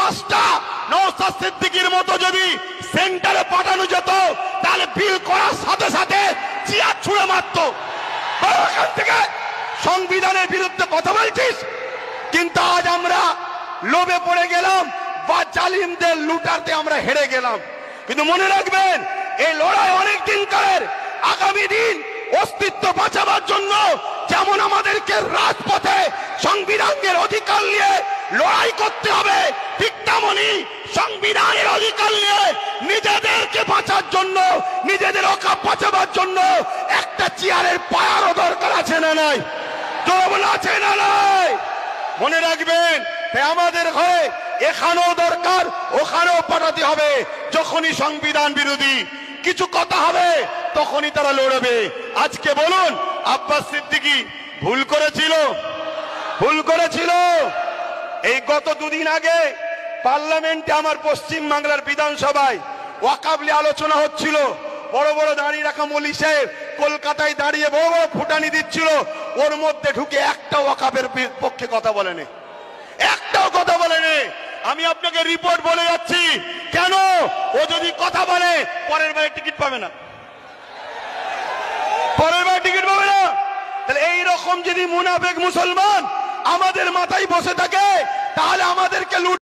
মাসটা নওশাদ সিদ্দিকীর মতো যদি সেন্টারে পাঠানো যেত তাহলে বিল করার সাথে সাথে চেয়ার ছুঁড়ে মারতো। এখান থেকে সংবিধানের বিরুদ্ধে কথা বলছিস, কিন্তু আজ আমরা লোভে পড়ে গেলাম বা জালিমদের লুটারতে আমরা হেরে গেলাম। কিন্তু মনে রাখবেন এই লড়াই অনেক দিন কালের। আগামী দিন অস্তিত্ব বাঁচাবার জন্য যেমন আমাদেরকে রাজপথে সংবিধানের অধিকার নিয়ে লড়াই করতে হবে, ঠিক তেমনি সংবিধানের অধিকার নিয়ে নিজেদেরকে বাঁচার জন্য, নিজেদের অকাপ বাঁচাবার জন্য একটা চেয়ারের পায়ারও দরকার আছে না নাই? জোর আছে না নাই? মনে রাখবেন আমাদের ঘরে এখানেও দরকার, ওখানেও পাঠাতে হবে। যখনই সংবিধান বিরোধী কিছু কথা হবে তখনই তারা লড়বে। আজকে বলুন আব্বাস সিদ্দিকী ভুল করেছিল? ভুল করেছিল। এই গত দুদিন আগে পার্লামেন্টে আমার পশ্চিম বাংলার বিধানসভায় ওয়াকফ নিয়ে আলোচনা হচ্ছিল। বড় বড় দাঁড়িয়ে রাখা মৌলী সাহেব কলকাতায় দাঁড়িয়ে বড় বড় ফুটানি দিচ্ছিল, ওর মধ্যে ঢুকে একটা ওয়াকফের পক্ষে কথা বলেনি, একটাও কথা বলেনি। আমি আপনাকে রিপোর্ট বলে যাচ্ছি, কেন? ও যদি কথা বলে পরের বারে টিকিট পাবে না, পরের বারে টিকিট পাবে না। তাহলে এইরকম যদি মুনাফিক মুসলমান আমাদের মাথায় বসে থাকে তাহলে আমাদেরকে লুট